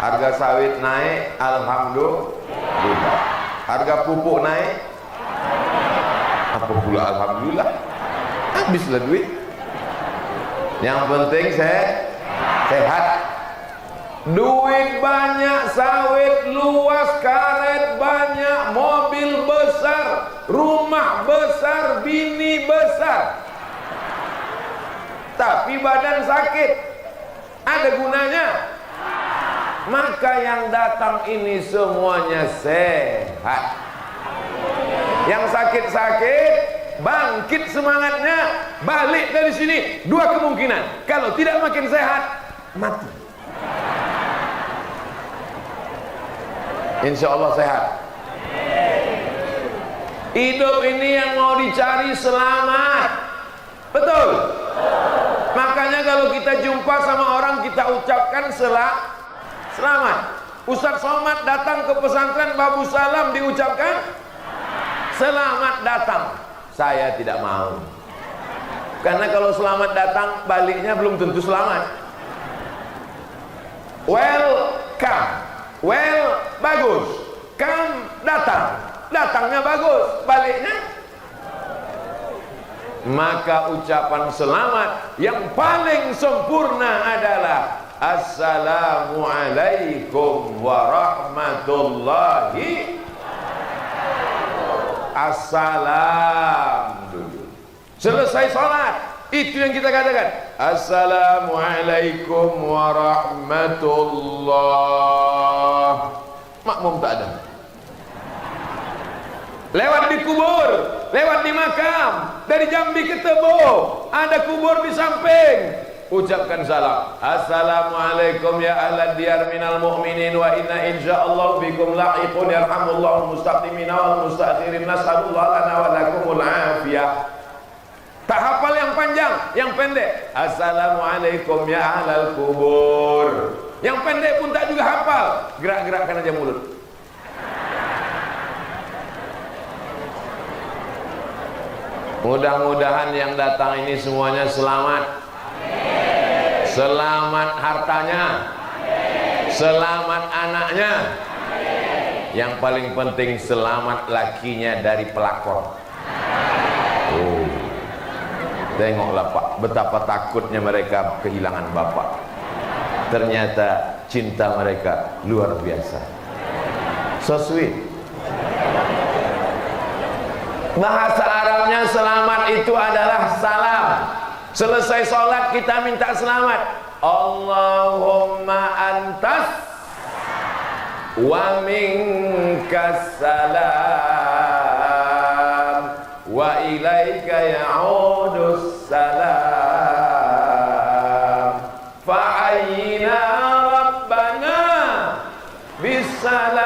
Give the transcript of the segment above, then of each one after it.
Harga sawit naik, alhamdulillah. Harga pupuk naik, apa pula alhamdulillah. Habislah duit. Yang penting sehat. Duit banyak, sawit luas, karet banyak, mobil besar, rumah besar, bini besar, tapi badan sakit. Ada gunanya? Maka yang datang ini semuanya sehat. Yang sakit-sakit bangkit semangatnya, balik dari sini. Dua kemungkinan, kalau tidak makin sehat, mati. Insya Allah sehat. Hidup ini yang mau dicari selamat. Betul? Makanya kalau kita jumpa sama orang, kita ucapkan selamat. Ustaz Somad datang ke pesantren Babu Salam, diucapkan selamat datang. Saya tidak mau, karena kalau selamat datang, baliknya belum tentu selamat. Welcome, well, bagus. Come, datang. Datangnya bagus, baliknya. Maka ucapan selamat yang paling sempurna adalah Assalamualaikum warahmatullahi. Assalam dulu. Selesai sholat, itu yang kita katakan. Assalamualaikum warahmatullah. Makmum tak ada. Lewat di kubur, lewat di makam, dari Jambi ke Tebo, ada kubur di samping. Ucapkan salam. Assalamualaikum ya ahlad diyar minal mu'minin wa inna insyaallah bikum lahiqun yarhamullahu mustaqimina wal mustakhirin nas'alullah lana wa lakumul afiyah. Tak hafal yang panjang, yang pendek. Assalamualaikum ya ahlal kubur. Yang pendek pun tak juga hafal, gerak-gerakkan aja mulut. Mudah-mudahan yang datang ini semuanya selamat. Selamat hartanya, selamat anaknya, yang paling penting selamat lakinya dari pelakor. Oh, tengoklah Pak, betapa takutnya mereka kehilangan bapak. Ternyata cinta mereka luar biasa. So sweet. Bahasa Arabnya selamat itu adalah salam. Selesai sholat kita minta selamat. Allahumma antas wa minkas salam wa ilaika ya'udus salam fa'ayyina rabbana bisalam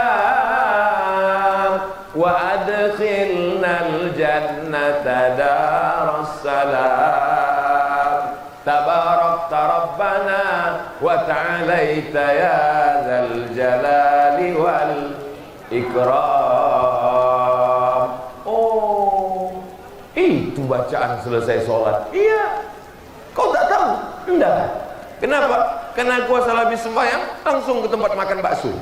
wa adkhilnal jannata daras salam. Tabarakta Rabbana wa ta'alaita ya dzal jalali wal ikram. Oh, itu bacaan selesai sholat. Iya. Kau tak tahu? Enggak. Kenapa? Karena gua salah habis sembahyang, langsung ke tempat makan bakso.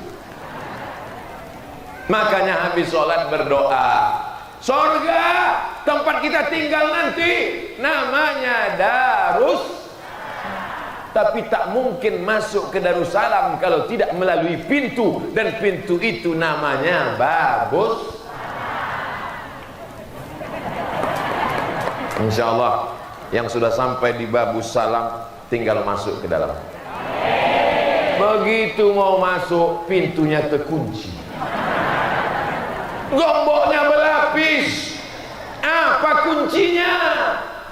Makanya habis sholat berdoa. Surga tempat kita tinggal nanti namanya Darus, tapi tak mungkin masuk ke Darussalam kalau tidak melalui pintu, dan pintu itu namanya Babus. Insyaallah yang sudah sampai di Babus Salam tinggal masuk ke dalam. Begitu mau masuk, pintunya terkunci, gemboknya berlapis. Apa kuncinya?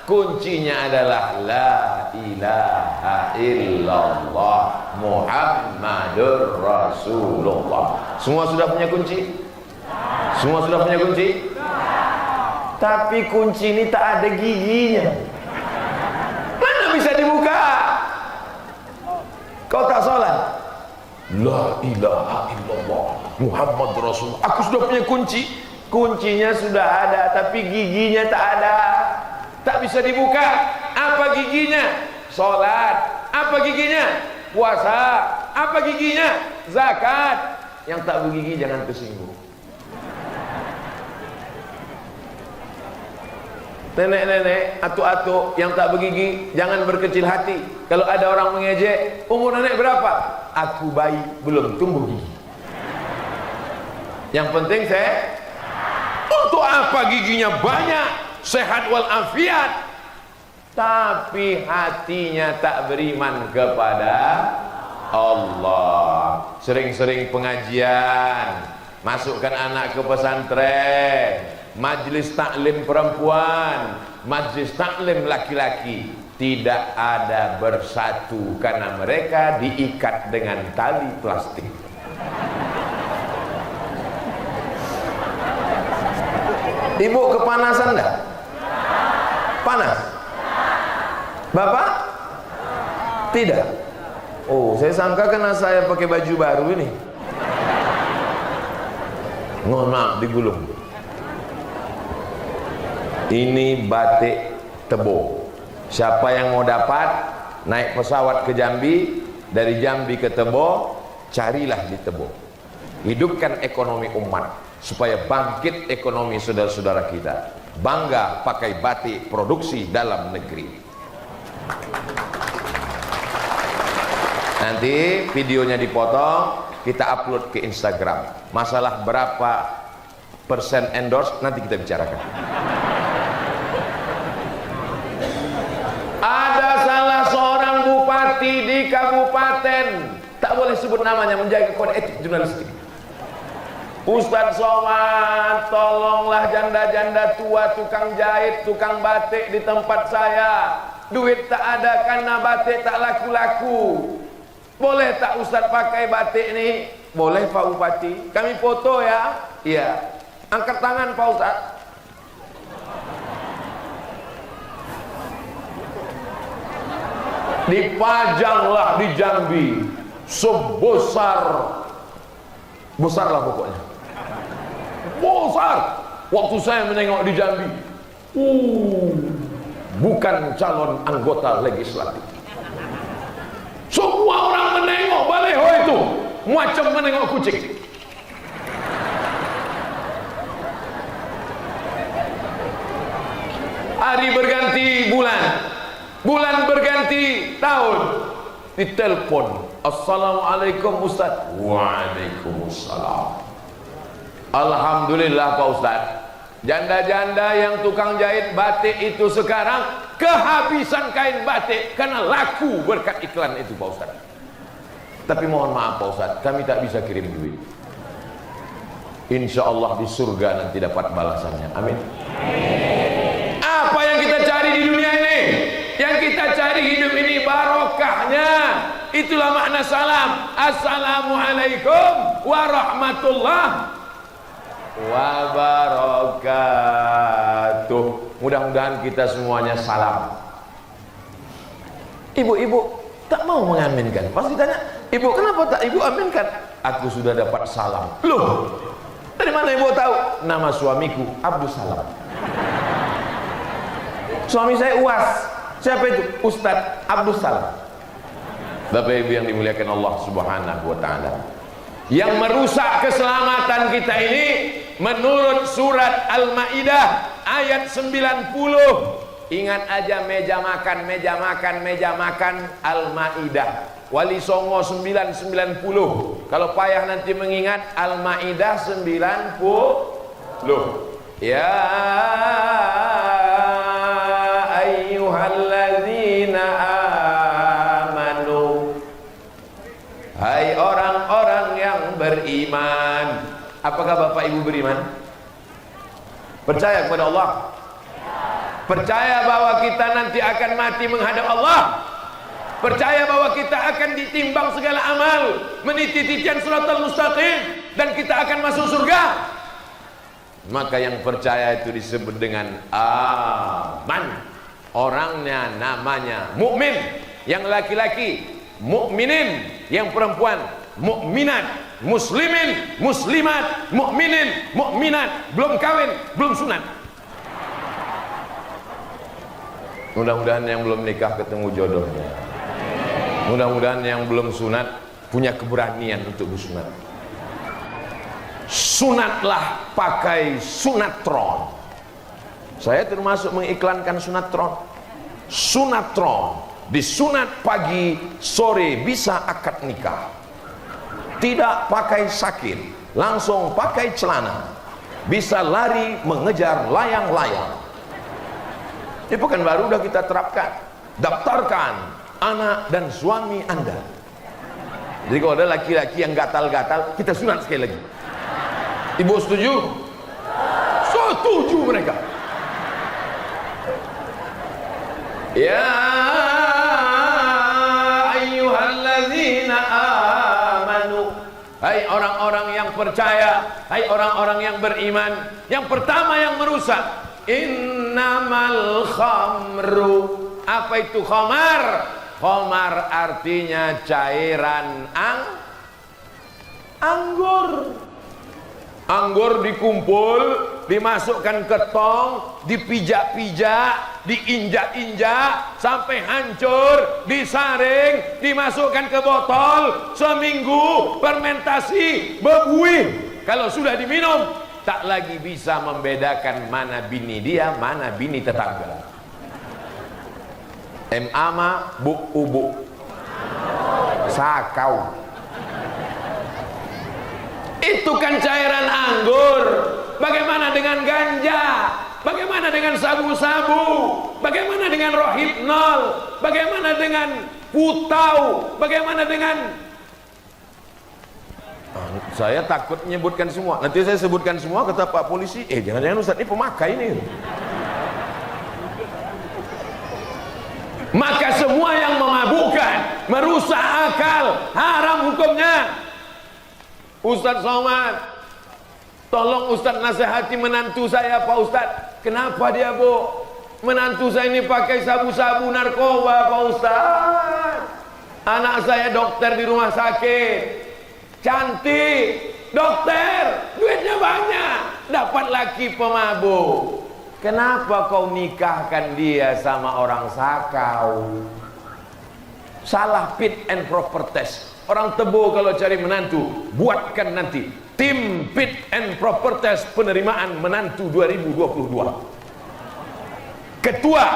Kuncinya adalah la ilaha illallah Muhammadur Rasulullah. Semua sudah punya kunci? Semua sudah punya kunci? Tapi kunci ini tak ada giginya. Mana bisa dibuka? Kau tak sholat? La ilaha illallah Muhammad Rasulullah. Aku sudah punya kunci. Kuncinya sudah ada, tapi giginya tak ada. Tak bisa dibuka. Apa giginya? Sholat. Apa giginya? Puasa. Apa giginya? Zakat. Yang tak bergigi jangan tersinggung. Nenek-nenek, atuk-atuk yang tak bergigi jangan berkecil hati. Kalau ada orang mengejek, umur nenek berapa? Aku bayi, belum tumbuh gigi. Yang penting untuk apa giginya banyak, sehat walafiat, tapi hatinya tak beriman kepada Allah. Sering-sering pengajian, masukkan anak ke pesantren, majlis taklim perempuan, majlis taklim laki-laki, tidak ada bersatu karena mereka diikat dengan tali plastik. Ibu kepanasan dah? Panas? Bapak? Tidak? Oh, saya sangka karena saya pakai baju baru ini. Mohon maaf, digulung. Ini batik Tebo. Siapa yang mau dapat, naik pesawat ke Jambi, dari Jambi ke Tebo, carilah di Tebo. Hidupkan ekonomi umat supaya bangkit ekonomi saudara-saudara kita. Bangga pakai batik produksi dalam negeri. Nanti videonya dipotong, kita upload ke Instagram. Masalah berapa persen endorse nanti kita bicarakan. Ada salah seorang bupati di kabupaten, tak boleh sebut namanya, menjaga kode etik jurnalistik. Ustadz Somad, tolonglah janda-janda tua, tukang jahit, tukang batik di tempat saya. Duit tak ada karena batik tak laku-laku. Boleh tak Ustadz pakai batik ini? Boleh Pak Bupati. Kami foto ya. Iya. Angkat tangan Pak Ustadz. Dipajanglah di Jambi besar lah pokoknya, besar. Waktu saya menengok di Jambi, bukan calon anggota legislatif. Semua orang menengok baleho itu macam menengok kucing. Hari berganti bulan, bulan berganti tahun, ditelepon, assalamualaikum Ustaz. Waalaikumsalam. Alhamdulillah Pak Ustaz, janda-janda yang tukang jahit batik itu sekarang kehabisan kain batik karena laku berkat iklan itu Pak Ustaz. Tapi mohon maaf Pak Ustaz, kami tak bisa kirim duit. Insya Allah di surga nanti dapat balasannya. Amin. Apa yang kita cari di dunia ini? Yang kita cari hidup ini barokahnya. Itulah makna salam. Assalamualaikum warahmatullahi wabarakatuh. Mudah-mudahan kita semuanya salam. Ibu-ibu tak mau mengaminkan. Pasti tanya, ibu kenapa tak ibu aminkan? Aku sudah dapat salam. Loh, dari mana ibu tahu? Nama suamiku Abdus Salam. Suami saya UAS. Siapa itu? Ustadz Abdus Salam. Bapak Ibu yang dimuliakan Allah Subhanahu wa taala. Yang merusak keselamatan kita ini menurut surat Al-Maidah ayat 90. Ingat aja meja makan Al-Maidah. Wali Songo 990. Kalau payah nanti mengingat Al-Maidah 90. Ya ayyuhalladzina amanu, hai orang-orang yang beriman. Apakah Bapak Ibu beriman? Percaya kepada Allah? Percaya bahwa kita nanti akan mati menghadap Allah? Percaya bahwa kita akan ditimbang segala amal, meniti titian siratal mustaqim, dan kita akan masuk surga? Maka yang percaya itu disebut dengan aman. Orangnya namanya mukmin. Yang laki-laki mukminin, yang perempuan mukminat, muslimin, muslimat, mukminin, mukminat, belum kawin, belum sunat. Mudah-mudahan yang belum nikah ketemu jodohnya. Mudah-mudahan yang belum sunat punya keberanian untuk bersunat. Sunatlah pakai sunatron. Saya termasuk mengiklankan sunatron. Sunatron, disunat pagi, sore bisa akad nikah. Tidak pakai sakit, langsung pakai celana, bisa lari mengejar layang-layang. Ini Pekanbaru udah kita terapkan. Daftarkan anak dan suami Anda. Jadi kalau ada laki-laki yang gatal-gatal, kita sunat sekali lagi. Ibu setuju? Setuju mereka. Ya ayyuhalladzina amanu, hai orang-orang yang percaya, hai orang-orang yang beriman, yang pertama yang merusak, innamal khamru. Apa itu khamar? Khamar artinya cairan anggur. Anggur dikumpul, dimasukkan ke tong, dipijak-pijak, diinjak-injak sampai hancur, disaring, dimasukkan ke botol, seminggu fermentasi, berbuih. Kalau sudah diminum, tak lagi bisa membedakan mana bini dia, mana bini tetangga. MA buk-ubuk sakau. Itu kan cairan anggur. Bagaimana dengan ganja? Bagaimana dengan sabu-sabu? Bagaimana dengan rohypnol? Bagaimana dengan putau? Bagaimana dengan... saya takut menyebutkan semua. Nanti saya sebutkan semua, kata Pak Polisi, jangan-jangan Ustaz ini pemakai ini. Maka semua yang memabukkan, merusak akal, haram hukumnya. Ustaz Somad, tolong Ustaz nasihati menantu saya Pak Ustaz. Kenapa dia Bu? Menantu saya ini pakai sabu-sabu narkoba Pak Ustaz. Anak saya dokter di rumah sakit, cantik, dokter, duitnya banyak, dapat laki pemabuk. Kenapa kau nikahkan dia sama orang sakau? Salah fit and proper test. Orang Tebo kalau cari menantu, buatkan nanti tim fit and proper test penerimaan menantu 2022. Ketua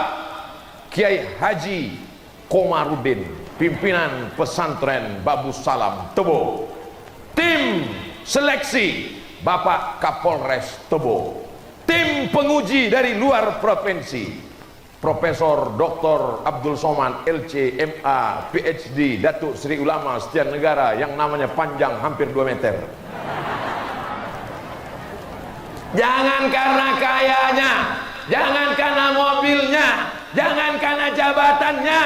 Kiai Haji Komarudin, pimpinan pesantren Babus Salam Tebo. Tim seleksi Bapak Kapolres Tebo. Tim penguji dari luar provinsi, Profesor Dr. Abdul Somad LC MA PhD Datuk Seri Ulama Sekian Negara yang namanya panjang hampir 2 meter. Jangan karena kayanya, jangan karena mobilnya, jangan karena jabatannya,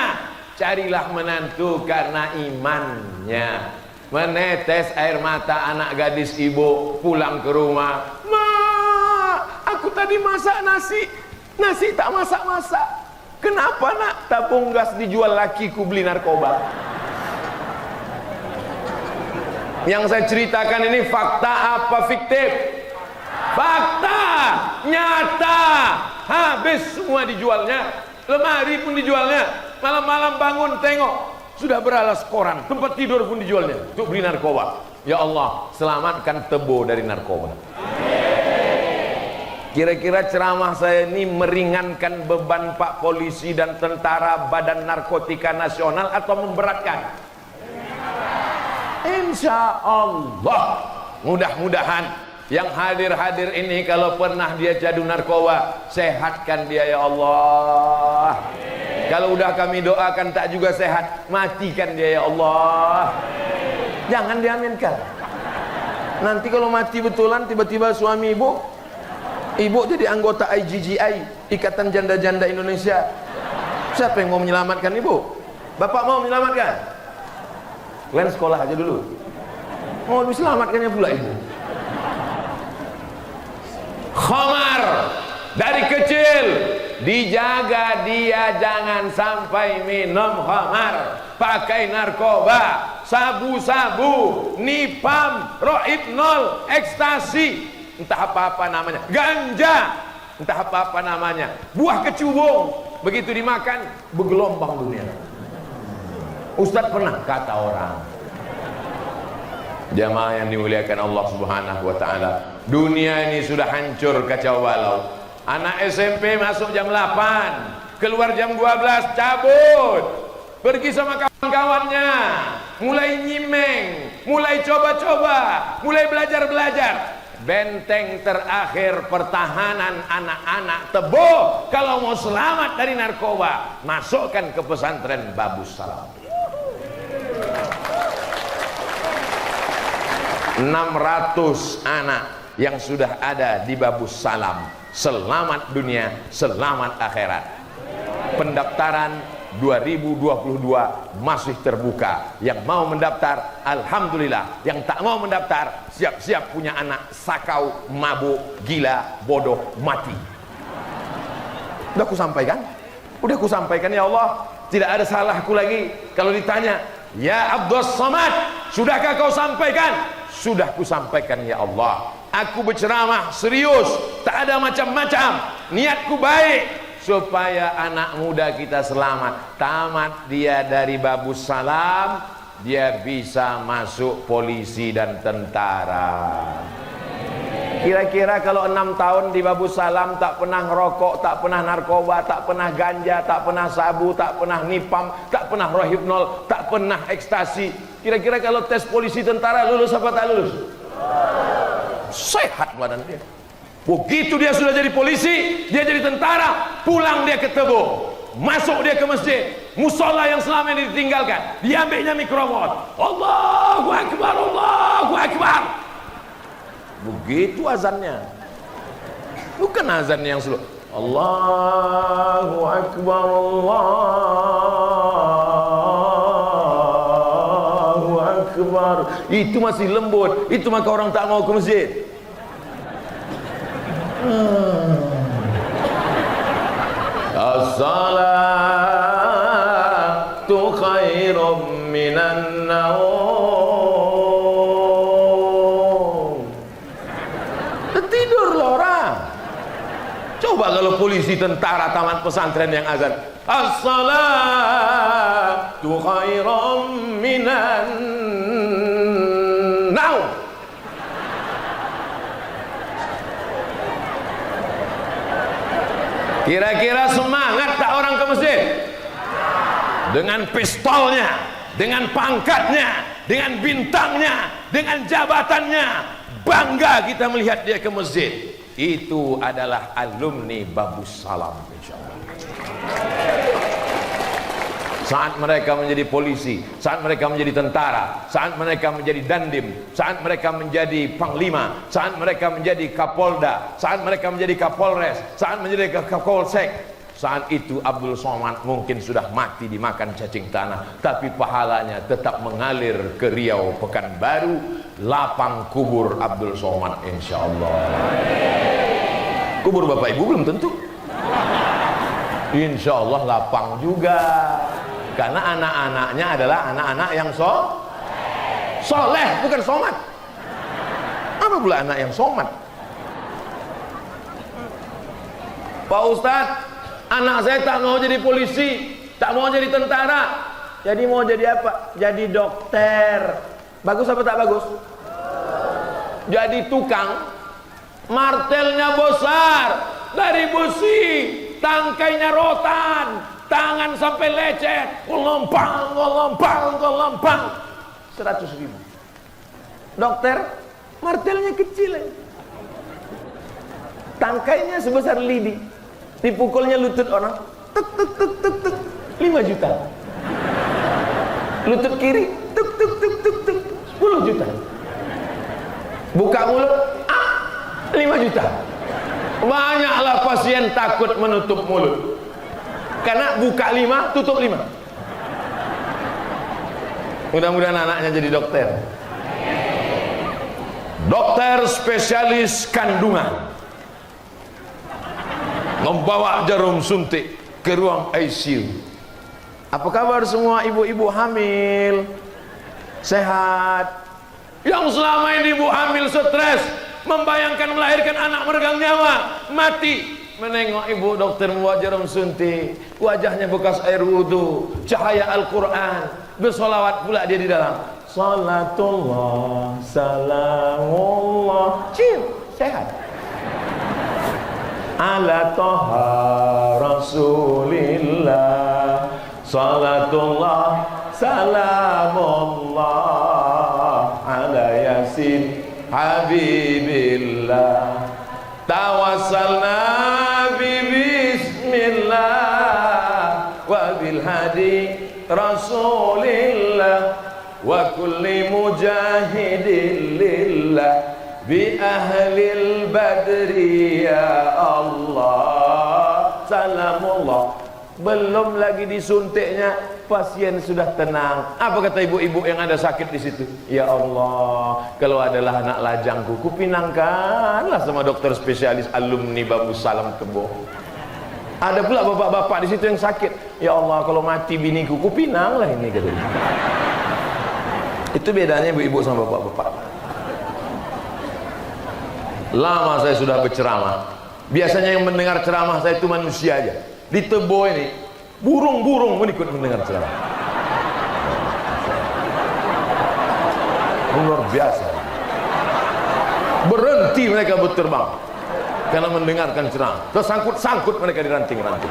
carilah menantu karena imannya. Menetes air mata anak gadis ibu pulang ke rumah, "Ma, aku tadi masak nasi tak masak-masak. Kenapa nak? Tabung gas dijual lakiku beli narkoba." Yang saya ceritakan ini fakta apa fiktif? Fakta, nyata. Habis semua dijualnya, lemari pun dijualnya. Malam-malam bangun tengok, sudah beralas koran, tempat tidur pun dijualnya untuk beli narkoba. Ya Allah, selamatkan Tebo dari narkoba. Kira-kira ceramah saya ini meringankan beban Pak Polisi dan tentara Badan Narkotika Nasional atau memberatkan? Insya Allah. Mudah-mudahan yang hadir-hadir ini kalau pernah dia jadu narkoba, sehatkan dia ya Allah. Kalau udah kami doakan tak juga sehat, matikan dia ya Allah. Jangan diaminkan. Nanti kalau mati betulan tiba-tiba suami ibu jadi anggota IGGI, Ikatan Janda-Janda Indonesia. Siapa yang mau menyelamatkan ibu? Bapak mau menyelamatkan? Kalian sekolah aja dulu. Mau diselamatkannya pula ibu. Khamar dari kecil dijaga dia jangan sampai minum khamar, pakai narkoba, sabu-sabu, nipam, rohypnol, ekstasi, entah apa-apa namanya, ganja, entah apa-apa namanya, buah kecubung, begitu dimakan bergelombang dunia. Ustadz pernah kata orang, Jamaah yang dimuliakan Allah Subhanahu wa taala, dunia ini sudah hancur kacau balau. Anak SMP masuk jam 8, keluar jam 12, cabut, pergi sama kawan-kawannya, mulai nyimeng, mulai coba-coba, mulai belajar-belajar. Benteng terakhir pertahanan anak-anak Tebo kalau mau selamat dari narkoba, masukkan ke pesantren Babus Salam. 600 anak yang sudah ada di Babus Salam, selamat dunia, selamat akhirat. Pendaftaran 2022 masih terbuka. Yang mau mendaftar, alhamdulillah. Yang tak mau mendaftar, siap-siap punya anak sakau, mabuk, gila, bodoh, mati. Udah aku sampaikan? Udah aku sampaikan ya Allah. Tidak ada salahku lagi kalau ditanya, ya Abdul Samad, sudahkah kau sampaikan? Sudah ku sampaikan ya Allah. Aku berceramah serius, tak ada macam-macam. Niatku baik supaya anak muda kita selamat. Tamat dia dari Babus Salam, dia bisa masuk polisi dan tentara. Kira-kira kalau 6 tahun di Babus Salam tak pernah ngerokok, tak pernah narkoba, tak pernah ganja, tak pernah sabu, tak pernah nipam, tak pernah rohipnol, tak pernah ekstasi, kira-kira kalau tes polisi tentara lulus apa tak lulus? Sehat badan dia. Begitu dia sudah jadi polisi, dia jadi tentara, pulang dia ke Tebo, masuk dia ke masjid, musola yang selama ini ditinggalkan, diambilnya mikrofon, Allahu Akbar, Allahu Akbar. Begitu azannya, bukan azan yang slow. Allahu Akbar, Allahu Akbar. Itu masih lembut. Itu maka orang tak mau ke masjid. As-salatu khairum minan naum. Tidurlah orang. Coba kalau polisi, tentara, tamat pesantren yang azan, as-salatu khairum minan naum. Kira-kira semangat tak orang ke masjid? Dengan pistolnya, dengan pangkatnya, dengan bintangnya, dengan jabatannya, bangga kita melihat dia ke masjid. Itu adalah alumni Babus Salam, insyaallah. Saat mereka menjadi polisi, saat mereka menjadi tentara, saat mereka menjadi dandim, saat mereka menjadi panglima, saat mereka menjadi kapolda, saat mereka menjadi kapolres, saat menjadi kapolsek, saat itu Abdul Somad mungkin sudah mati dimakan cacing tanah, tapi pahalanya tetap mengalir ke Riau, Pekanbaru, lapang kubur Abdul Somad, insyaallah. Kubur bapak ibu belum tentu, insyaallah lapang juga. Karena anak-anaknya adalah anak-anak yang soleh, bukan somad. Apa pula anak yang somad? Pak Ustadz, anak saya tak mau jadi polisi, tak mau jadi tentara, jadi mau jadi apa? Jadi dokter. Bagus apa tak bagus? Jadi tukang, martelnya besar, dari besi, tangkainya rotan, tangan sampai lecet, gelompang, 100.000. Dokter, martelnya kecil, tangkainya sebesar lidi, dipukulnya lutut orang, tuk tuk tuk tuk tuk, 5 juta. Lutut kiri, tuk tuk tuk tuk tuk, 10 juta. Buka mulut, 5 juta. Banyaklah pasien takut menutup mulut, karena buka 5, tutup 5. Mudah-mudahan anaknya jadi dokter. Dokter spesialis kandungan, membawa jarum suntik ke ruang ICU. Apa kabar semua ibu-ibu hamil? Sehat? Yang selama ini ibu hamil stres, membayangkan melahirkan anak meregang nyawa, mati, menengok ibu dokter membawa jarum suntik, wajahnya bekas air wudhu, cahaya Al-Quran, bersolawat pula dia di dalam. salatullah salamullah, chill, sehat. Ala toha rasulillah salatullah salamullah ala yasin habibillah tawassalna bi bismillah wa bil hadi rasulillah wa kulli mujahidin lillah bi ahlil badri ya Allah salamullah. Belum lagi disuntiknya, pasien sudah tenang. Apa kata ibu-ibu yang ada sakit di situ? Ya Allah, kalau adalah anak lajangku, kupinangkanlah sama dokter spesialis alumni Babu Salam Tebo. Ada pula bapak-bapak di situ yang sakit. Ya Allah, kalau mati biniku, kupinanglah ini katanya. Itu bedanya ibu-ibu sama bapak-bapak. Lama saya sudah berceramah. Biasanya yang mendengar ceramah saya itu manusia aja. Di Tebo ini burung-burung pun ikut mendengar ceramah. Luar biasa. Berhenti mereka berterbang karena mendengarkan ceramah. Tersangkut-sangkut mereka di ranting-ranting.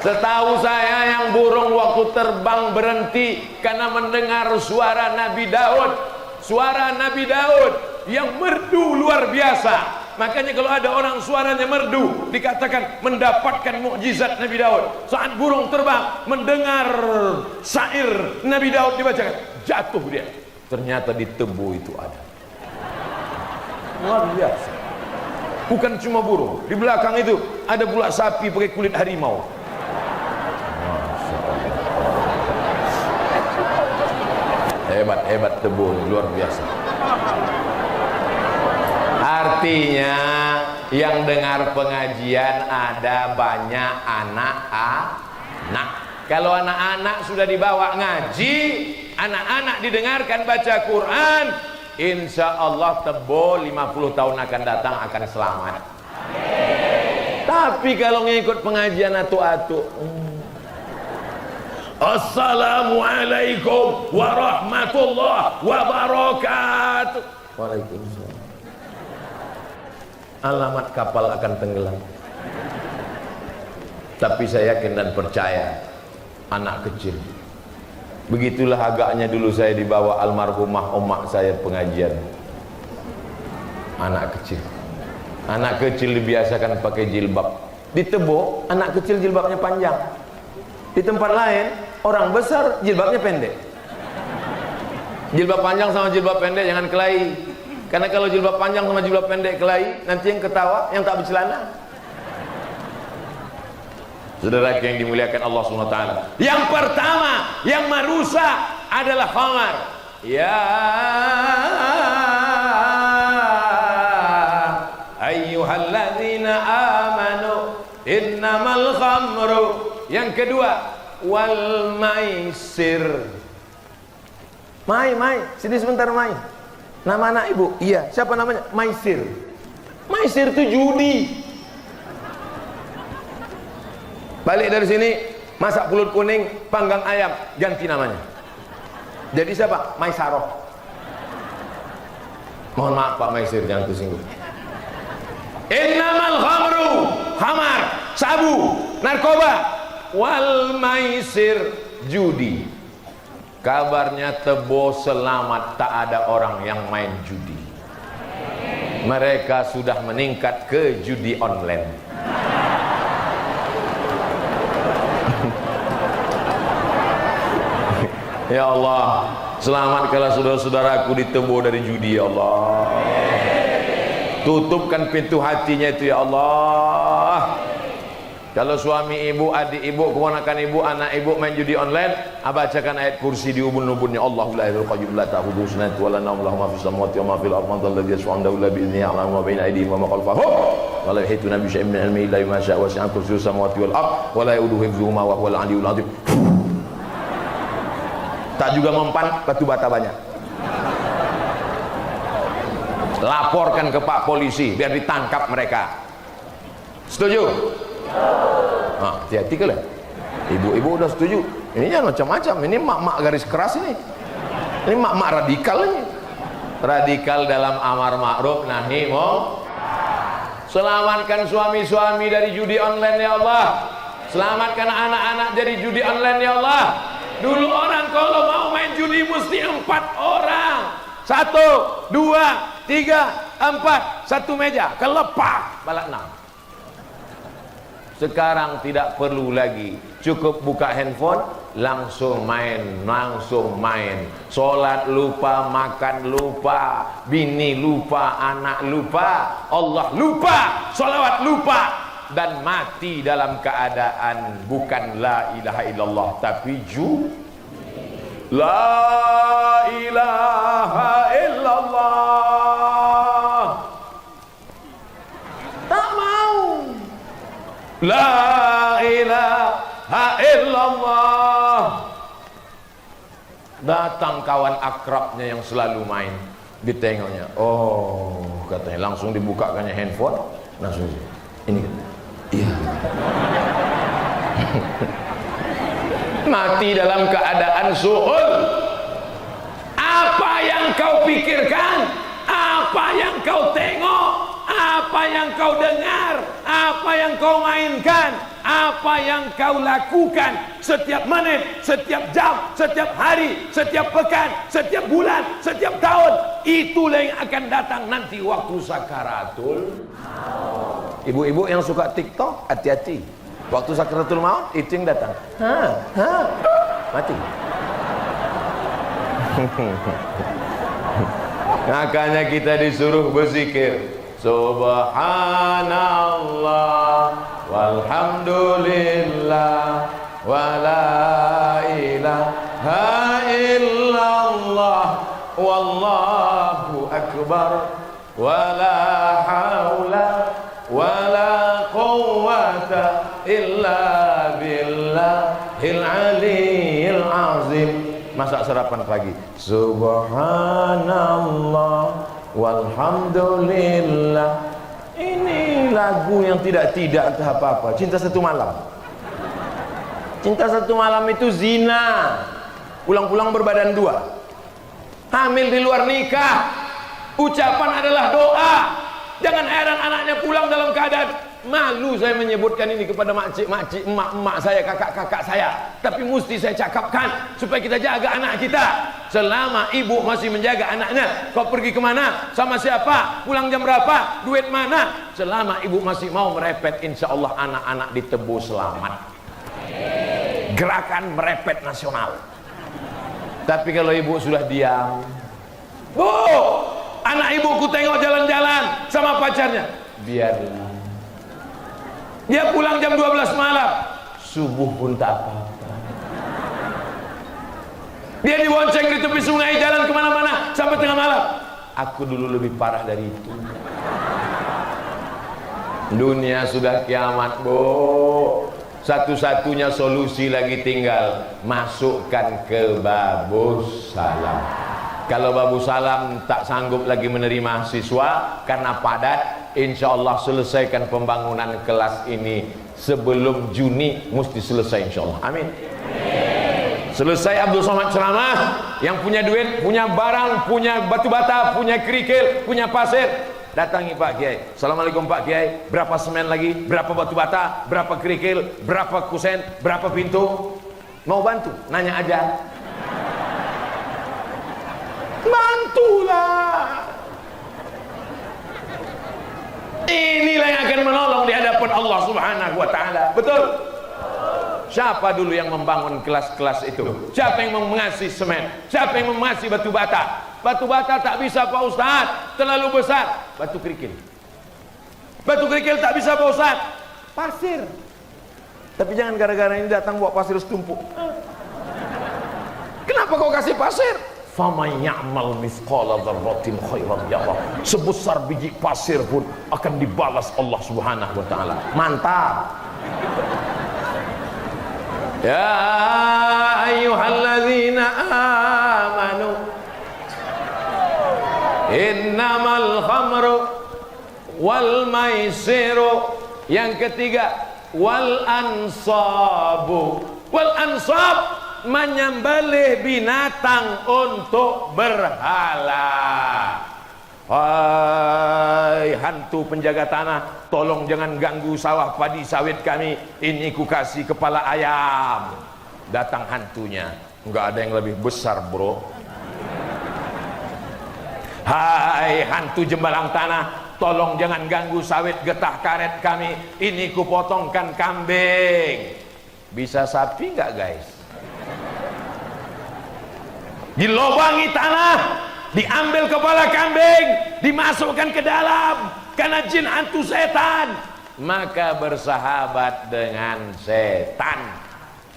Setahu saya yang burung waktu terbang berhenti karena mendengar suara Nabi Daud. Suara Nabi Daud yang merdu luar biasa. Makanya kalau ada orang suaranya merdu, dikatakan mendapatkan mukjizat Nabi Daud. Saat burung terbang mendengar syair Nabi Daud dibacakan, jatuh dia. Ternyata di Tebo itu ada. Luar biasa. Bukan cuma burung, di belakang itu ada pula sapi pakai kulit harimau. Hebat Tebo, luar biasa. Artinya yang dengar pengajian ada banyak anak-anak. Kalau anak-anak sudah dibawa ngaji, anak-anak didengarkan baca Quran, insya Allah Tebo 50 tahun akan datang akan selamat. Tapi kalau ngikut pengajian atu-atu, Assalamualaikum warahmatullahi wabarakatuh. Waalaikumsalam. Alamat kapal akan tenggelam. Tapi saya yakin dan percaya anak kecil. Begitulah agaknya dulu saya dibawa almarhumah omak saya pengajian. Anak kecil. Anak kecil dibiasakan pakai jilbab. Di Tebo anak kecil jilbabnya panjang. Di tempat lain orang besar jilbabnya pendek. Jilbab panjang sama jilbab pendek jangan kelahi. Karena kalau jilbab panjang sama jilbab pendek kelahi, nanti yang ketawa yang tak bercelana. Saudara yang dimuliakan Allah SWT, yang pertama yang merusak adalah khamar. Ya ayyuhalladzina amanu innamal khamru. Yang kedua wal maisir. Mai, sini sebentar Mai. Nama anak ibu? Iya. Siapa namanya? Maisir. Maisir itu judi. Balik dari sini, masak pulut kuning, panggang ayam, ganti namanya. Jadi siapa? Maisaroh. Mohon maaf Pak Maisir, jangan tersinggung. Innamal khamru, khamar, sabu, narkoba, wal maisir, judi. Kabarnya Tebo selamat, tak ada orang yang main judi. Mereka sudah meningkat ke judi online. Ya Allah, selamatkanlah saudara-saudaraku di Tebo dari judi ya Allah. Tutupkan pintu hatinya itu ya Allah. Kalau suami ibu, adik ibu, keponakan ibu, anak ibu main judi online, bacakan ayat kursi di ubun-ubunnya. Allahu la ilaha qayyum la ta'khudhuhu sinatun wa la nawm lahu ma fis samawati wa ma fil ardi man alladhi yashfa'u illa bi idhnihi ya'lamu ma bayna aydihim wa ma khalfahum wa la yuhituna bi shay'in min ilmihi illa bima sha'a wasi'a kursiyyuhu samawati wal ardh wa la ya'uduhu hifdhuhuma wa huwal 'aliyyul 'azim. Tak juga mempan batu bata banyak. Laporkan ke Pak Polisi biar ditangkap mereka. Setuju? Hati-hati kalian. Ibu-ibu udah setuju. Ini jangan macam-macam, ini mak-mak garis keras ini. Ini mak-mak radikal ini. Radikal dalam amar ma'ruf nahi munkar. Selamatkan suami-suami dari judi online ya Allah. Selamatkan anak-anak dari judi online ya Allah. Dulu orang kalau mau main judi mesti 4 orang. 1, 2, 3, 4, satu meja. Kelepah balak 6. Sekarang tidak perlu lagi, cukup buka handphone, langsung main. Sholat lupa, makan lupa, bini lupa, anak lupa, Allah lupa, sholawat lupa, dan mati dalam keadaan bukan la ilaha illallah tapi la ilaha illallah. Tak mau. La ilaha illallah. Datang kawan akrabnya yang selalu main, ditengoknya, oh katanya, langsung dibukakannya handphone, langsung ini, iya. Mati dalam keadaan su'ul. Apa yang kau pikirkan, apa yang kau tengok, apa yang kau dengar, apa yang kau mainkan, apa yang kau lakukan setiap menit, setiap jam, setiap hari, setiap pekan, setiap bulan, setiap tahun, itulah yang akan datang nanti waktu sakaratul maut. Ibu-ibu yang suka TikTok, hati-hati. Waktu sakaratul maut itu yang datang. Mati. Makanya kita disuruh berzikir. Subhanallah walhamdulillah wala ilaha illallah wallahu akbar wala haula wala quwwata illa billahil aliyyil azim. Masak sarapan pagi. Subhanallah walhamdulillah. Ini lagu yang tidak entah apa-apa. Cinta Satu Malam. Cinta Satu Malam itu zina. Pulang-pulang berbadan dua. Hamil di luar nikah. Ucapan adalah doa. Jangan heran anaknya pulang dalam keadaan malu. Saya menyebutkan ini kepada makcik-makcik, emak-emak saya, kakak-kakak saya. Tapi mesti saya cakapkan supaya kita jaga anak kita. Selama ibu masih menjaga anaknya, kau pergi kemana, sama siapa, pulang jam berapa, duit mana, selama ibu masih mau merepet, insya Allah anak-anak ditebus selamat. Gerakan merepet nasional. Tapi kalau ibu sudah diam, Bu, anak ibuku tengok jalan-jalan sama pacarnya, biarlah. Dia pulang jam 12 malam, subuh pun tak apa-apa. Dia dibonceng di tepi sungai, jalan kemana-mana sampai tengah malam. Aku dulu lebih parah dari itu. Dunia sudah kiamat, Bu. Satu-satunya solusi lagi tinggal masukkan ke Babus Salam. Kalau Babus Salam tak sanggup lagi menerima siswa karena padat, insya Allah selesaikan pembangunan kelas ini sebelum Juni, mesti selesai insya Allah. Amin. Selesai Abdul Somad ceramah, yang punya duit, punya barang, punya batu bata, punya kerikil, punya pasir, datangi Pak Kiai. Assalamualaikum Pak Kiai, berapa semen lagi, berapa batu bata, berapa kerikil, berapa kusen, berapa pintu? Mau bantu? Nanya aja. Bantulah. Inilah yang akan menolong di hadapan Allah Subhanahu wa taala. Betul? Siapa dulu yang membangun kelas-kelas itu? Siapa yang mengasih semen? Siapa yang mengasih batu bata? Batu bata tak bisa Pak Ustaz, terlalu besar. Batu kerikil. Batu kerikil tak bisa Pak Ustaz. Pasir. Tapi jangan gara-gara ini datang bawa pasir setumpuk. Kenapa kau kasih pasir? Faman ya'mal mithqala dzarratin khairan yarah. Sebesar biji pasir pun akan dibalas Allah Subhanahu wa taala. Mantap. Ya ayyuhalladzina amanu innamal khamru wal maisiru. Yang ketiga wal ansabu. Wal ansab menyembelih binatang untuk berhala. Hai hantu penjaga tanah, tolong jangan ganggu sawah padi sawit kami, ini ku kasih kepala ayam. Datang hantunya, nggak ada yang lebih besar bro. Hai hantu jembalang tanah, tolong jangan ganggu sawit getah karet kami, ini ku potongkan kambing. Bisa sapi nggak guys? Dilobangi tanah, diambil kepala kambing, dimasukkan ke dalam, karena jin hantu setan, maka bersahabat dengan setan.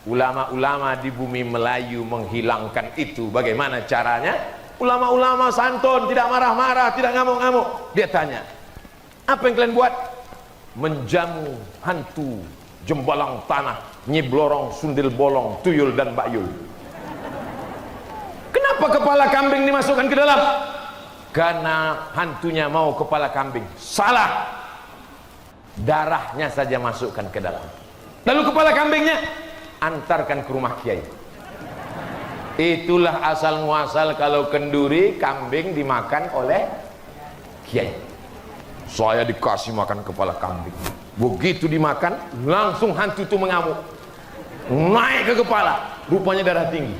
Ulama-ulama di bumi Melayu menghilangkan itu. Bagaimana caranya? Ulama-ulama santun, tidak marah-marah, tidak ngamuk-ngamuk. Dia tanya, apa yang kalian buat? Menjamu hantu jembalang tanah, nyiblorong, sundil bolong, tuyul dan bayul. Kenapa kepala kambing dimasukkan ke dalam? Karena hantunya mau kepala kambing. Salah. Darahnya saja masukkan ke dalam. Lalu kepala kambingnya antarkan ke rumah kiai. Itulah asal muasal kalau kenduri kambing dimakan oleh kiai. Saya dikasih makan kepala kambing. Begitu dimakan, langsung hantu itu mengamuk. Naik ke kepala, rupanya darah tinggi.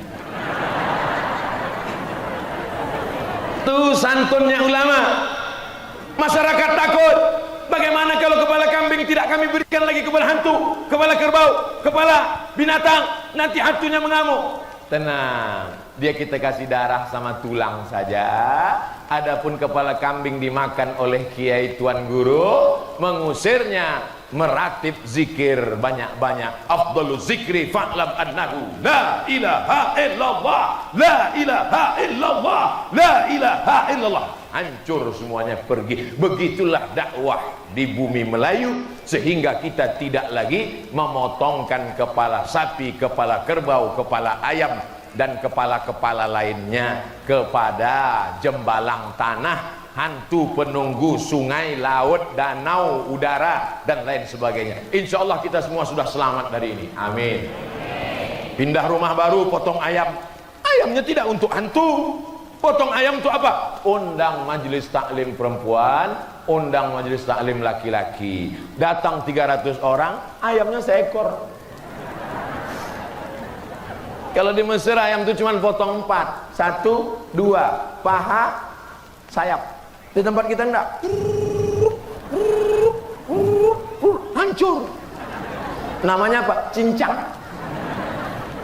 Tuh santunnya ulama. Masyarakat takut. Bagaimana kalau kepala kambing tidak kami berikan lagi kepada hantu, kepala kerbau, kepala binatang, nanti hantunya mengamuk. Tenang, dia kita kasih darah sama tulang saja. Adapun kepala kambing dimakan oleh kiai tuan guru, mengusirnya meratib zikir banyak-banyak. Afdalu zikri fa'lam annahu la ilaha illallah, la ilaha illallah, la ilaha illallah. Hancur semuanya, pergi. Begitulah dakwah di bumi Melayu, sehingga kita tidak lagi memotongkan kepala sapi, kepala kerbau, kepala ayam dan kepala-kepala lainnya kepada jembalang tanah, hantu penunggu sungai, laut, danau, udara dan lain sebagainya. Insya Allah kita semua sudah selamat dari ini. Amin. Pindah rumah baru, potong ayam. Ayamnya tidak untuk hantu. Potong ayam untuk apa? Undang majelis taklim perempuan, undang majelis taklim laki-laki. Datang 300 orang, ayamnya seekor. Kalau di Mesir ayam itu cuma potong 4. 1, 2, paha, sayap. Di tempat kita enggak. Hancur. Namanya apa? Cincang.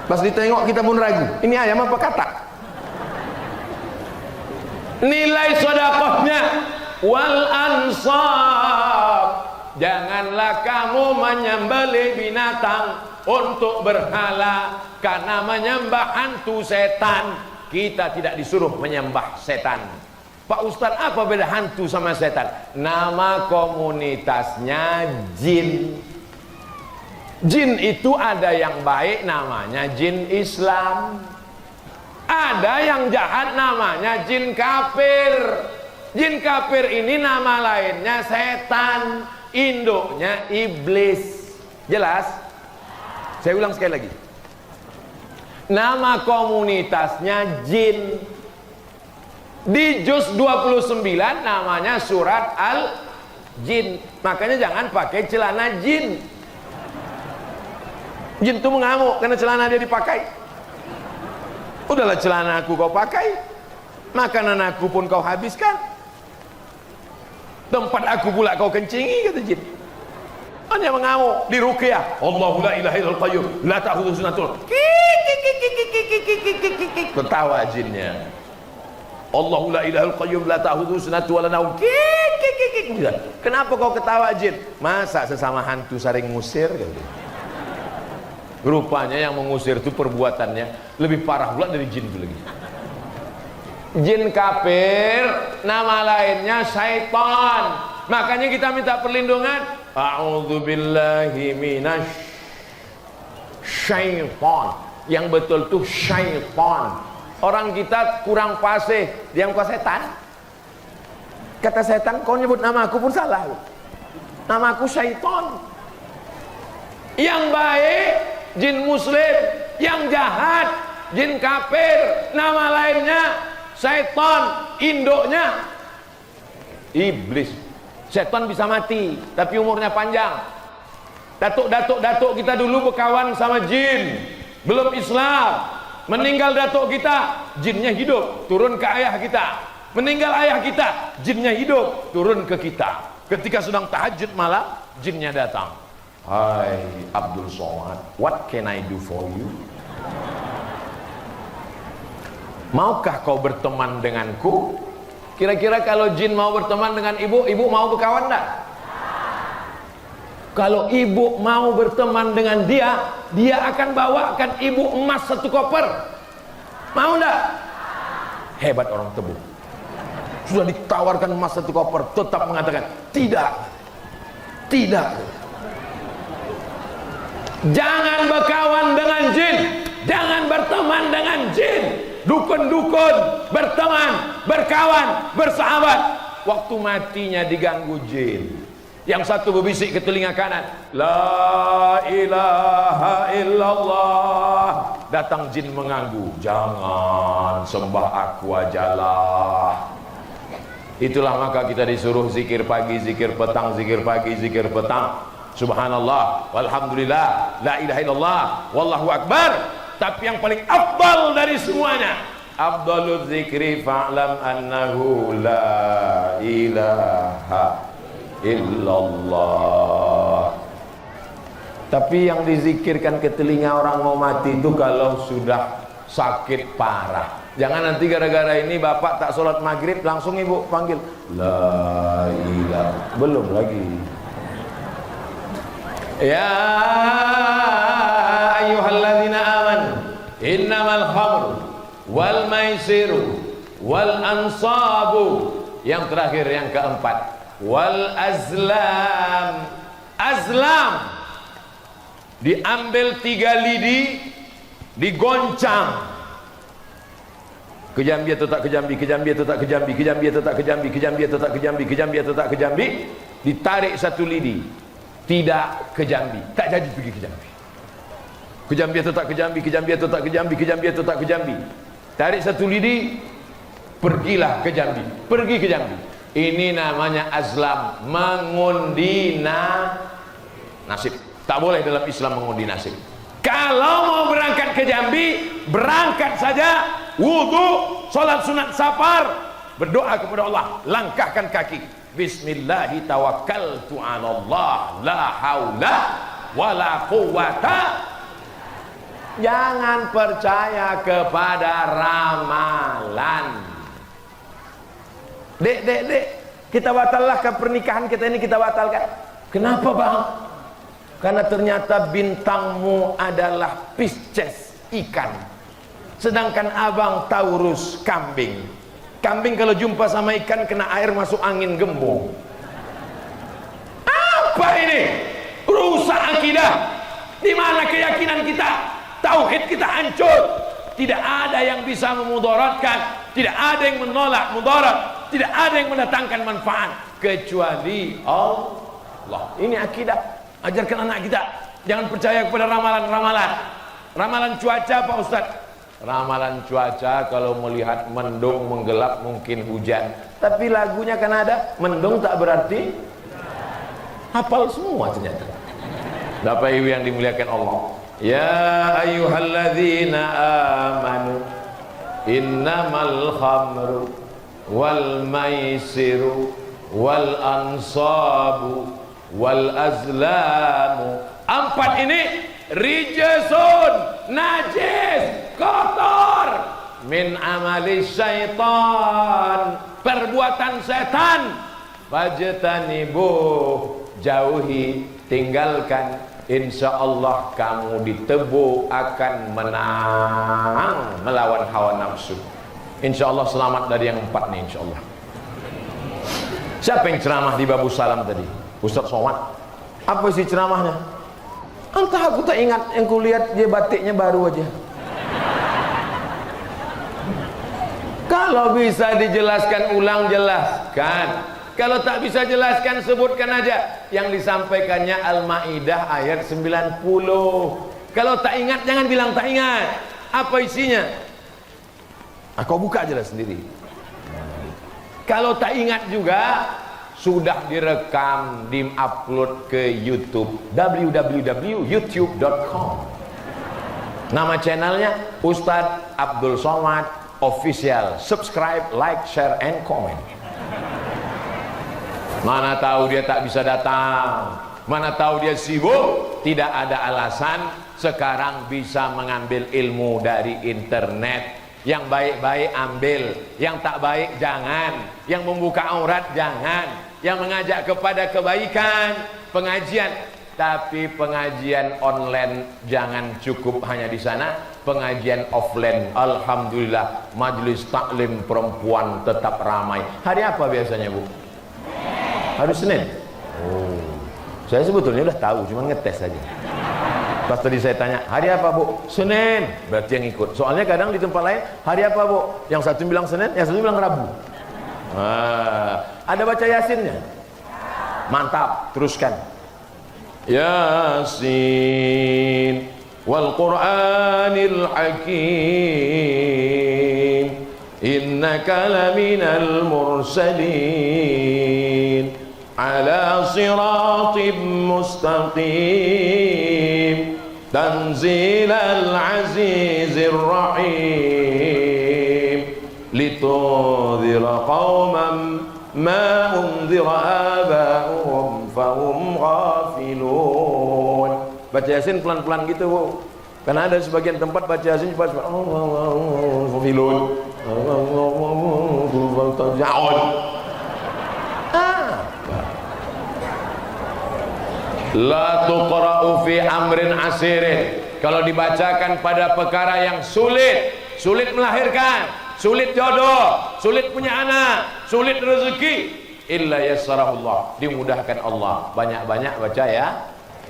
Pas ditengok kita pun ragu. Ini ayam apa katak? Nilai sedekahnya wal ansab. Janganlah kamu menyembelih binatang untuk berhala, karena menyembah hantu setan. Kita tidak disuruh menyembah setan. Pak Ustadz, apa beda hantu sama setan? Nama komunitasnya jin. Jin itu ada yang baik, namanya jin Islam. Ada yang jahat, namanya jin kafir. Jin kafir ini nama lainnya setan, induknya iblis. Jelas? Saya ulang sekali lagi. Nama komunitasnya jin. Di juz 29 namanya surat Al-Jin. Makanya jangan pakai celana jin. Jin itu mengamuk karena celana dia dipakai. Udahlah, celana aku kau pakai, makanan aku pun kau habiskan, tempat aku pula kau kencingi, kata jin. Hanya mengamuk, diruqyah. Allahu la ilaha illal qayyum la ta'khudhuhu sinatun. Ketawa jinnya. Allahu la ilaha illal qayyum la ta'khudhuhu sinatun wa la naum. Kenapa kau ketawa jin? Masa sesama hantu saling ngusir? Rupanya yang mengusir itu perbuatannya lebih parah pula dari jin itu lagi. Jin kafir, nama lainnya syaitan. Makanya kita minta perlindungan. A'udzubillahi minasy syaitan. Yang betul tuh syaitan. Orang kita kurang fasih, dia muka setan. Kata setan, kau nyebut nama aku pun salah. Nama aku syaitan. Yang baik jin muslim, yang jahat, jin kafir, nama lainnya setan, induknya iblis. Setan bisa mati tapi umurnya panjang. Datuk kita dulu berkawan sama jin, belum Islam, meninggal datuk kita, jinnya hidup, turun ke ayah kita. Meninggal ayah kita, jinnya hidup, turun ke kita. Ketika sedang tahajud malam, jinnya datang. Hai Abdul Somad, what can I do for you? Maukah kau berteman denganku? Kira-kira kalau jin mau berteman dengan ibu, ibu mau berkawan enggak? Kalau ibu mau berteman dengan dia, dia akan bawakan ibu emas 1 koper. Mau enggak? Hebat orang Tebu. Sudah ditawarkan emas 1 koper, tetap mengatakan tidak. Tidak. Jangan berkawan dengan jin, jangan berteman dengan jin. Dukun-dukun, berteman, berkawan, bersahabat. Waktu matinya diganggu jin. Yang satu berbisik ke telinga kanan, la ilaha illallah. Datang jin mengganggu, jangan sembah aku ajalah. Itulah maka kita disuruh zikir pagi, zikir petang, zikir pagi, zikir petang. Subhanallah, walhamdulillah, la ilaha illallah, wallahu akbar. Tapi yang paling afdal dari semuanya, afdalul zikri fa'lam annahu la ilaha illallah. Tapi yang dizikirkan ke telinga orang mau mati itu kalau sudah sakit parah. Jangan nanti gara-gara ini bapak tak sholat maghrib langsung ibu panggil la ilaha, belum lagi. Ya ayyuhalladzina amanu innamal khamru wal maisiru wal ansabu. Yang terakhir, yang keempat, wal azlam. Azlam diambil 3 lidi, digoncang. Kejambi atau tak kejambi, kejambi atau tak kejambi, kejambi atau tak kejambi, kejambi atau tak kejambi, kejambi atau tak kejambi. Ditarik 1 lidi, tidak kejambi, tak jadi pergi kejambi. Kejambi atau tak kejambi, kejambi atau tak kejambi, kejambi atau tak kejambi. Tarik 1 lidi, pergilah ke Jambi, pergi ke Jambi. Ini namanya azlam, mengundi nasib. Tak boleh dalam Islam mengundi nasib. Kalau mau berangkat ke Jambi, berangkat saja, wudu, sholat sunat safar, berdoa kepada Allah, langkahkan kaki. Bismillahi tawakkaltu 'alallah, la haula wala quwwata. Jangan percaya kepada ramalan. Dek, kita batalkan pernikahan kita ini, kita batalkan. Kenapa bang? Karena ternyata bintangmu adalah Pisces, ikan. Sedangkan abang Taurus, kambing. Kambing kalau jumpa sama ikan kena air masuk angin gembung. Apa ini? Rusak akidah. Di mana keyakinan kita? Tauhid kita hancur. Tidak ada yang bisa memudaratkan, tidak ada yang menolak mudarat, tidak ada yang mendatangkan manfaat kecuali Allah. Ini akidah. Ajarkan anak kita, jangan percaya kepada ramalan-ramalan. Ramalan cuaca Pak Ustaz. Ramalan cuaca kalau melihat mendung menggelap mungkin hujan. Tapi lagunya kan ada, mendung tak berarti hafal semua ternyata. Bapak Ibu yang dimuliakan Allah. Ya ayyuhalladzina amanu innamal khamru wal maisiru wal ansabu wal azlamu. 4 ini rijsun, najis, kotor, min amali syaitan, perbuatan setan. Fajtanibu, jauhi, tinggalkan. Insya Allah kamu ditebu akan menang melawan hawa nafsu. Insya Allah selamat dari yang 4 nih, insya Allah. Siapa yang ceramah di Babu Salam tadi? Ustaz Somad. Apa sih ceramahnya? Entah, aku tak ingat. Yang kulihat dia batiknya baru aja. Kalau bisa dijelaskan ulang, jelaskan. Kalau tak bisa jelaskan, sebutkan aja. Yang disampaikannya Al-Ma'idah ayat 90. Kalau tak ingat jangan bilang tak ingat. Apa isinya? Kau buka aja lah sendiri. Kalau tak ingat juga, sudah direkam, di-upload ke YouTube, www.youtube.com. Nama channelnya Ustadz Abdul Somad Official. Subscribe, like, share, and comment. Mana tahu dia tak bisa datang, mana tahu dia sibuk. Tidak ada alasan. Sekarang bisa mengambil ilmu dari internet. Yang baik-baik ambil, yang tak baik jangan. Yang membuka aurat jangan. Yang mengajak kepada kebaikan, pengajian. Tapi pengajian online jangan cukup hanya di sana. Pengajian offline, alhamdulillah, majelis taklim perempuan tetap ramai. Hari apa biasanya, Bu? Hari Senin. Oh, saya sebetulnya udah tahu, cuma ngetes saja. Pas tadi saya tanya, hari apa, Bu? Senin. Berarti yang ikut. Soalnya kadang di tempat lain, hari apa, Bu? Yang satu bilang Senin, yang satu bilang Rabu. Ada baca Yasinnya? Mantap, teruskan. Yasin wal Qur'anil Hakim, innaka laminal mursalin ala siratim mustaqim, tanzilal azizir rahim, litundhira qauman ma undhira aba'uhum fahum ghafilun. Baca Yasin pelan-pelan gitu, Bu. Karena ada sebagian tempat baca Yasin cepat cepat. Ghafilun. La tuqra'u fi amrin asirin. Kalau dibacakan pada perkara yang sulit, sulit melahirkan, sulit jodoh, sulit punya anak, sulit rezeki, illa yassarahullah, dimudahkan Allah. Banyak-banyak baca ya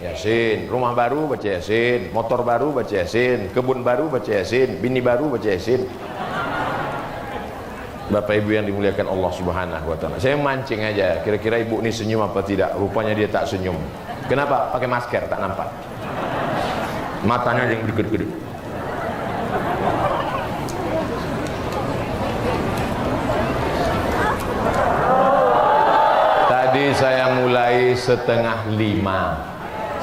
Yasin. Rumah baru baca Yasin, motor baru baca Yasin, kebun baru baca Yasin, bini baru baca Yasin. Bapak Ibu yang dimuliakan Allah Subhanahu wa taala. Saya mancing aja, kira-kira Ibu ini senyum apa tidak? Rupanya dia tak senyum. Kenapa? Pakai masker, tak nampak. Matanya yang gede-gede. Tadi saya mulai 4:30,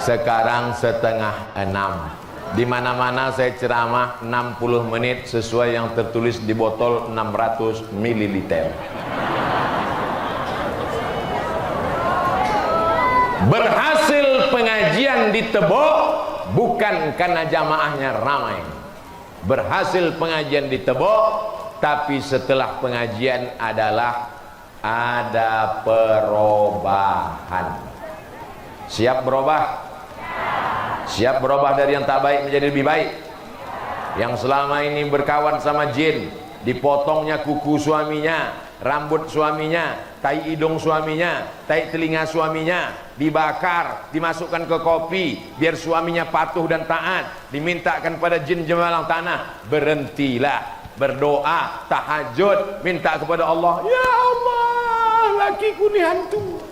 sekarang 5:30. Di mana-mana saya ceramah 60 menit sesuai yang tertulis di botol 600 ml. Berhasil pengajian di Tebo bukan karena jamaahnya ramai. Berhasil pengajian di Tebo, tapi setelah pengajian adalah ada perubahan. Siap berubah? Siap berubah dari yang tak baik menjadi lebih baik? Yang selama ini berkawan sama jin, dipotongnya kuku suaminya, rambut suaminya, tai hidung suaminya, tai telinga suaminya, dibakar, dimasukkan ke kopi biar suaminya patuh dan taat, dimintakan pada jin jemalang tanah. Berhentilah, berdoa, tahajud, minta kepada Allah, ya Allah, lakiku ni hantu.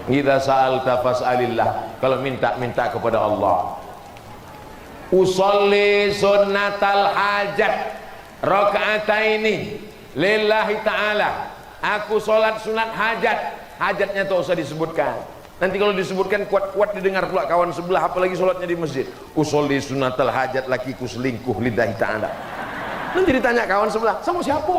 Idza sa'alta fas'alillah, kalau minta kepada Allah. Usolli sunnatal hajat raka'ataini lillahi ta'ala. Aku solat sunat hajat. Hajatnya tak usah disebutkan. Nanti kalau disebutkan kuat-kuat didengar pula kawan sebelah, apalagi solatnya di masjid. Usolli sunnatal hajat, lakiku selingkuh lillahi ta'ala. Nanti ditanya kawan sebelah, sama siapa?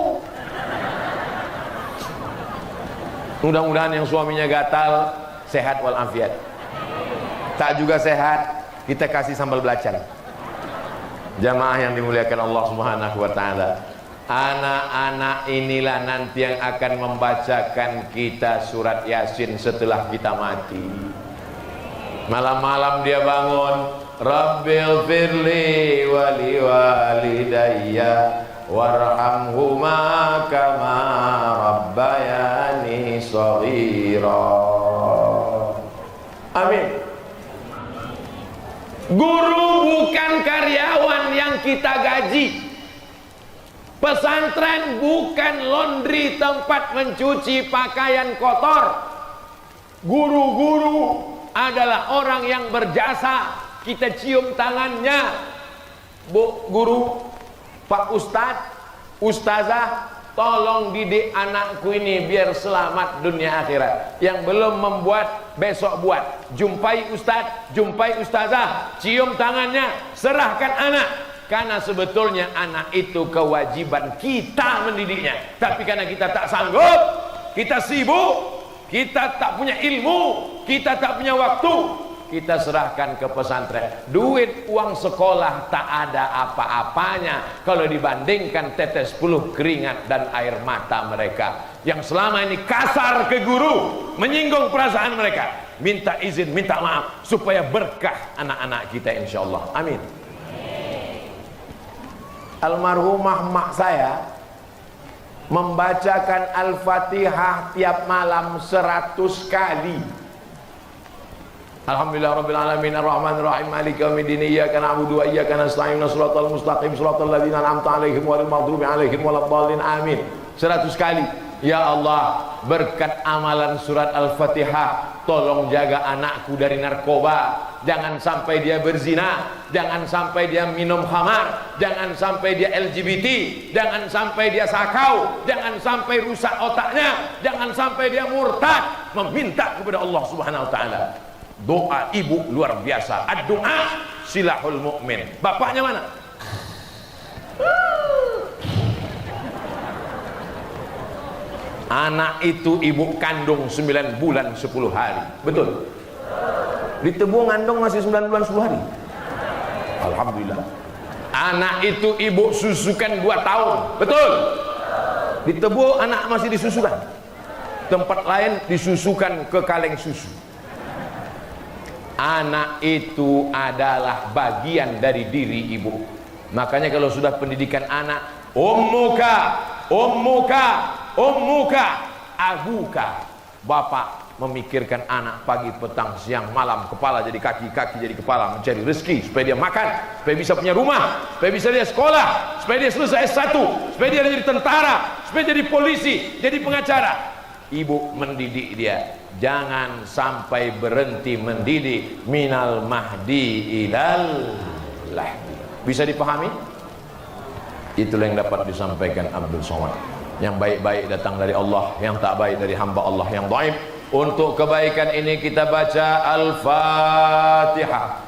Mudah-mudahan yang suaminya gatal sehat walafiat. Tak juga sehat, kita kasih sambal belacan. Jamaah yang dimuliakan Allah Subhanahu wa taala. Anak-anak inilah nanti yang akan membacakan kita surat Yasin setelah kita mati. Malam-malam dia bangun, Rabbil firli wali walidayya warhamhuma kama rabbayani shaghira. Amin. Guru bukan karyawan yang kita gaji. Pesantren bukan laundry, tempat mencuci pakaian kotor. Guru-guru adalah orang yang berjasa. Kita cium tangannya. Bu guru, Pak Ustadz, Ustazah, tolong didik anakku ini biar selamat dunia akhirat. Yang belum membuat, besok buat. Jumpai Ustadz, jumpai Ustazah, cium tangannya, serahkan anak. Karena sebetulnya anak itu kewajiban kita mendidiknya. Tapi karena kita tak sanggup, kita sibuk, kita tak punya ilmu, kita tak punya waktu, kita serahkan ke pesantren. Duit uang sekolah tak ada apa-apanya kalau dibandingkan tetes puluh keringat dan air mata mereka yang selama ini kasar ke guru, menyinggung perasaan mereka. Minta izin, minta maaf supaya berkah anak-anak kita insyaallah. Amin. Almarhumah mak saya membacakan Al-Fatihah tiap malam 100 kali. Alhamdulillah rabbil alamin arrahmanir rahim maliki yaumiddin iyyaka na'budu wa iyyaka nasta'in shiratal mustaqim shiratal ladzina an'amta 'alaihim ghairil maghdubi 'alaihim waladdallin amin. 100 kali. Ya Allah, berkat amalan surat Al-Fatihah, tolong jaga anakku dari narkoba. Jangan sampai dia berzina, jangan sampai dia minum khamar, jangan sampai dia LGBT, jangan sampai dia sakau, jangan sampai rusak otaknya, jangan sampai dia murtad. Meminta kepada Allah Subhanahu wa taala. Doa ibu luar biasa. Ad-du'a silahul mu'min. Bapaknya mana? Anak itu ibu kandung 9 bulan 10 hari. Betul? Di Tebu ngandung masih 9 bulan 10 hari. Alhamdulillah. Anak itu ibu susukan 2 tahun. Betul? Di Tebu anak masih disusukan. Tempat lain disusukan ke kaleng susu. Anak itu adalah bagian dari diri ibu. Makanya kalau sudah pendidikan anak, ummuka, ummuka, ummuka, abuka. Bapak memikirkan anak pagi, petang, siang, malam, kepala jadi kaki, kaki jadi kepala, mencari rezeki supaya dia makan, supaya bisa punya rumah, supaya bisa dia sekolah, supaya dia selesai S1, supaya dia jadi tentara, supaya jadi polisi, jadi pengacara. Ibu mendidik dia. Jangan sampai berhenti mendidik minal mahdi ilal lahdi. Bisa dipahami? Itulah yang dapat disampaikan Abdul Somad. Yang baik-baik datang dari Allah, yang tak baik dari hamba Allah yang dhaif. Untuk kebaikan ini kita baca Al-Fatihah.